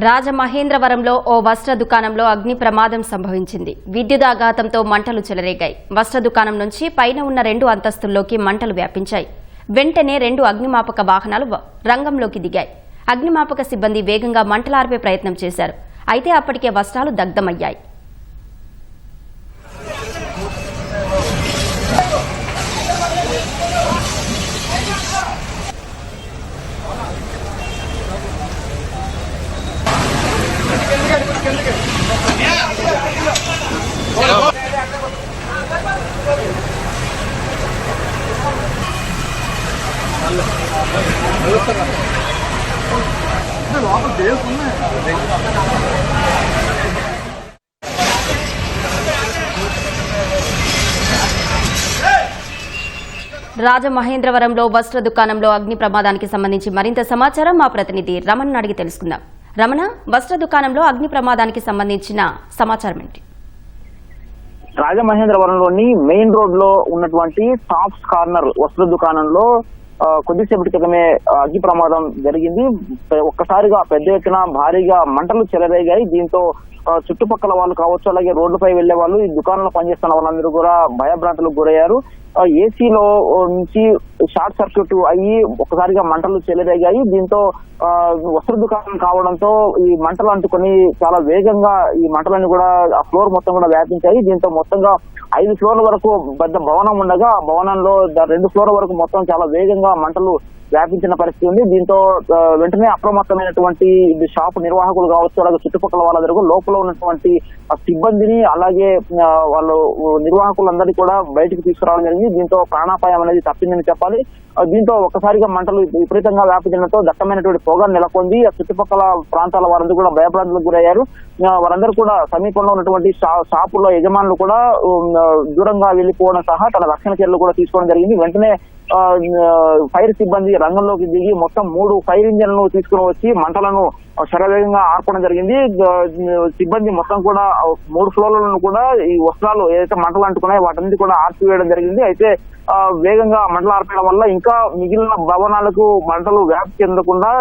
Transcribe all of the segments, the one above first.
రాజమహేంద్రవరంలో ఓ వస్త్ర దుకాణంలో అగ్ని ప్రమాదం సంభవించింది. విద్యుదాఘాతంతో మంటలు చెలరేగాయి. వస్త్ర దుకాణం నుంచి పైన ఉన్న 2 అంతస్తుల్లోకి మంటలు వ్యాపించాయి. వెంటనే 2 అగ్నిమాపక వాహనాలు రంగంలోకి దిగాయి. అగ్నిమాపక సిబ్బంది వేగంగా మంటలార్పే ప్రయత్నం చేశారు. అయితే అప్పటికే వస్త్రాలు దగ్ధమయ్యాయి. రాజమహేంద్రవరంలో వస్త్ర దుకాణంలో అగ్ని ప్రమాదానికి సంబంధించి మరింత సమాచారం మా ప్రతినిధి రమణ అడిగి తెలుసుకుందాం. రమణ, వస్త్ర దుకాణంలో అగ్ని ప్రమాదానికి సంబంధించిన సమాచారం ఏంటి? రాజమహేంద్రవరంలోని మెయిన్ రోడ్ లో ఉన్నటువంటి టాప్స్ కార్నర్ వస్త్ర దుకాణంలో కొద్దిసేపటి క్రితమే అగ్ని ప్రమాదం జరిగింది. ఒక్కసారిగా పెద్ద ఎత్తున భారీగా మంటలు చెలరేగాయి. దీంతో చుట్టుపక్కల వాళ్ళు కావచ్చు, అలాగే రోడ్డుపై వెళ్లే వాళ్ళు, ఈ దుకాణంలో పనిచేస్తున్న వాళ్ళందరూ కూడా భయభ్రాంతులకు గురయ్యారు. ఏసీలో నుంచి షార్ట్ సర్క్యూట్ అయ్యి ఒక్కసారిగా మంటలు చెలరేగాయి. దీంతో వస్త్ర దుకాణం కావడంతో ఈ మంటలు అంటుకొని చాలా వేగంగా ఈ మంటలన్నీ కూడా ఆ ఫ్లోర్ మొత్తం కూడా వ్యాపించాయి. దీంతో మొత్తంగా 5 ఫ్లోర్ల వరకు పెద్ద భవనం ఉండగా భవనంలో 2 ఫ్లోర్ల వరకు మొత్తం చాలా వేగంగా మంటలు వ్యాపించిన పరిస్థితి ఉంది. దీంతో వెంటనే అప్రమత్తమైనటువంటి షాపు నిర్వాహకులు కావచ్చు, అలాగే చుట్టుపక్కల వాళ్ళందరూ లోపల ఉన్నటువంటి సిబ్బందిని, అలాగే వాళ్ళు నిర్వాహకులందరినీ కూడా బయటకు తీసుకురావడం జరిగింది. దీంతో ప్రాణాపాయం అనేది తప్పిందని చెప్పాలి. దీంతో ఒక్కసారిగా మంటలు విపరీతంగా వ్యాపించడంతో దట్టమైనటువంటి పొగ నెలకొంది. చుట్టుపక్కల ప్రాంతాల వారందరూ కూడా భయభ్రాంతులకు గురయ్యారు. వారందరూ కూడా సమీపంలో ఉన్నటువంటి షాపుల్లో యజమానులు కూడా దూరంగా వెళ్లిపోవడం సహా తన రక్షణ చర్యలు కూడా తీసుకోవడం జరిగింది. వెంటనే ఫైర్ సిబ్బంది రంగంలోకి దిగి మొత్తం 3 ఫైర్ ఇంజన్లను తీసుకుని వచ్చి మంటలను శరవేగంగా ఆర్పడం జరిగింది. సిబ్బంది మొత్తం కూడా 3 ఫ్లోర్లను కూడా ఈ వస్త్రాలు ఏదైతే మంటలు అంటుకున్నాయో వాటన్నిటి కూడా ఆర్పివేయడం జరిగింది. అయితే వేగంగా మంటలు ఆర్పడం వల్ల ఇంకా మిగిలిన భవనాలకు మంటలు వ్యాప్తి చెందకుండా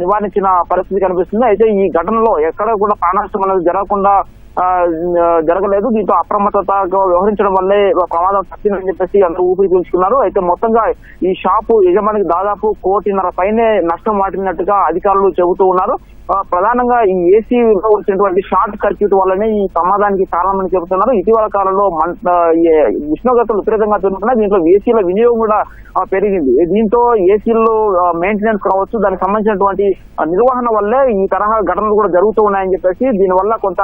నివారించిన పరిస్థితి కనిపిస్తుంది. అయితే ఈ ఘటనలో ఎక్కడ కూడా ప్రాణనష్టం అనేది జరగలేదు. దీంతో అప్రమత్తతగా వ్యవహరించడం వల్లే ప్రమాదం తప్పిందని చెప్పేసి అందరూ ఊపిరి పీల్చుకున్నారు. అయితే మొత్తంగా ఈ షాపు యజమానికి దాదాపు 1.5 కోటి పైనే నష్టం వాటినట్టుగా అధికారులు చెబుతూ ఉన్నారు. ప్రధానంగా ఈ ఏసీలో వచ్చినటువంటి షార్ట్ సర్క్యూట్ వల్లనే ఈ ప్రమాదానికి కారణమని చెబుతున్నారు. ఇటీవల కాలంలో ఉష్ణోగ్రతలు విపరీతంగా పెరుగుతున్నాయి. దీంట్లో ఏసీల వినియోగం కూడా పెరిగింది. దీంతో ఏసీలు మెయింటెనెన్స్ కావచ్చు, దానికి సంబంధించినటువంటి నిర్వహణ వల్లే ఈ తరహా ఘటనలు కూడా జరుగుతూ ఉన్నాయని చెప్పేసి, దీనివల్ల కొంత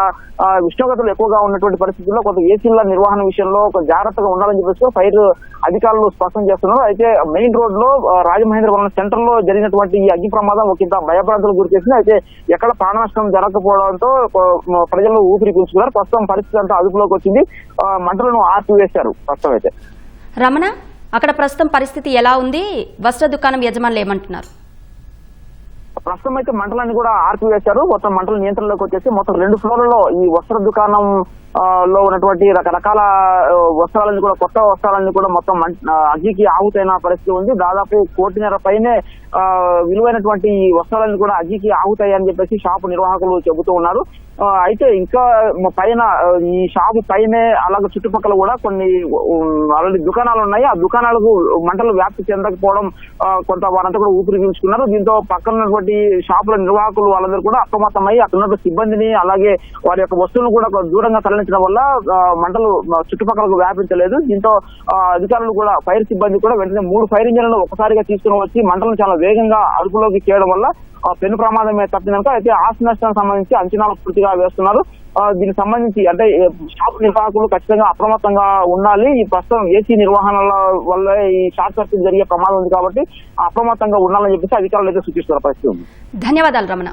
ఉష్ణోగ్రతలు ఎక్కువగా ఉన్నటువంటి పరిస్థితుల్లో కొంత ఏసీల నిర్వహణ విషయంలో జాగ్రత్తగా ఉండాలని చెప్పేసి ఫైర్ అధికారులు స్పష్టం చేస్తున్నారు. అయితే మెయిన్ రోడ్ లో రాజమహేంద్రవరం సెంటర్ లో జరిగినటువంటి ఈ అగ్ని ప్రమాదం ఒకంత భయభ్రాంతులకు గురి చేసింది. అయితే ఎక్కడ ప్రాణ నష్టం జరగకపోవడంతో ప్రజలు ఊపిరి పీల్చుకున్నారు. ప్రస్తుతం పరిస్థితి అంతా అదుపులోకి వచ్చింది. మంటలను ఆర్పివేశారు. ప్రస్తుతం అయితే రమణ, అక్కడ ప్రస్తుతం పరిస్థితి ఎలా ఉంది? వస్త్ర దుకాణం యజమానులు ఏమంటున్నారు? ప్రస్తుతం అయితే మంటలన్నీ కూడా ఆర్పివేశారు. మొత్తం మంటల నియంత్రణలోకి వచ్చేసి మొత్తం 2 ఫ్లోర్లలో ఈ వస్త్ర దుకాణం లో ఉన్నటువంటి రకరకాల వస్త్రాలన్నీ కూడా, కొత్త వస్త్రాలన్నీ కూడా మొత్తం అగ్గికి ఆహుతైన పరిస్థితి ఉంది. దాదాపు 1.5 కోటి పైనే విలువైనటువంటి వస్త్రాలన్నీ కూడా అగ్గికి ఆహుతాయని చెప్పేసి షాపు నిర్వాహకులు చెబుతూ ఉన్నారు. అయితే ఇంకా పైన ఈ షాపు పైనే అలాగే చుట్టుపక్కల కూడా కొన్ని ఆల్రెడీ దుకాణాలు ఉన్నాయి. ఆ దుకాణాలకు మంటలు వ్యాప్తి చెందకపోవడం కొంత వారంతా కూడా ఊపిరి పీల్చుకున్నారు. దీంతో పక్కన ఉన్నటువంటి షాపుల నిర్వాహకులు వాళ్ళందరూ కూడా అప్రమత్తమై అక్కడ ఉన్న సిబ్బందిని, అలాగే వారి యొక్క వస్తువులను కూడా దూరంగా తరలించడం వల్ల మంటలు చుట్టుపక్కలకు వ్యాపించలేదు. దీంతో అధికారులు కూడా, ఫైర్ సిబ్బంది కూడా వెంటనే 3 ఫైర్ ఇంజన్లను ఒకసారిగా తీసుకుని వచ్చి మంటలను చాలా వేగంగా అదుపులోకి చేయడం వల్ల పెను ప్రమాదమే తప్పిందనుక. అయితే ఆస్తి నష్టానికి సంబంధించి అంచనాలు పూర్తిగా వేస్తున్నారు. దీనికి సంబంధించి అంటే షాప్ నిర్వాహకులు ఖచ్చితంగా అప్రమత్తంగా ఉండాలి. ఈ ప్రస్తుతం ఏసీ నిర్వహణల వల్ల ఈ షార్ట్ సర్క్యూట్ జరిగే ప్రమాదం ఉంది కాబట్టి అప్రమత్తంగా ఉండాలని చెప్పేసి అధికారులు అయితే సూచిస్తున్న పరిస్థితి ఉంది. ధన్యవాదాలు రమణ.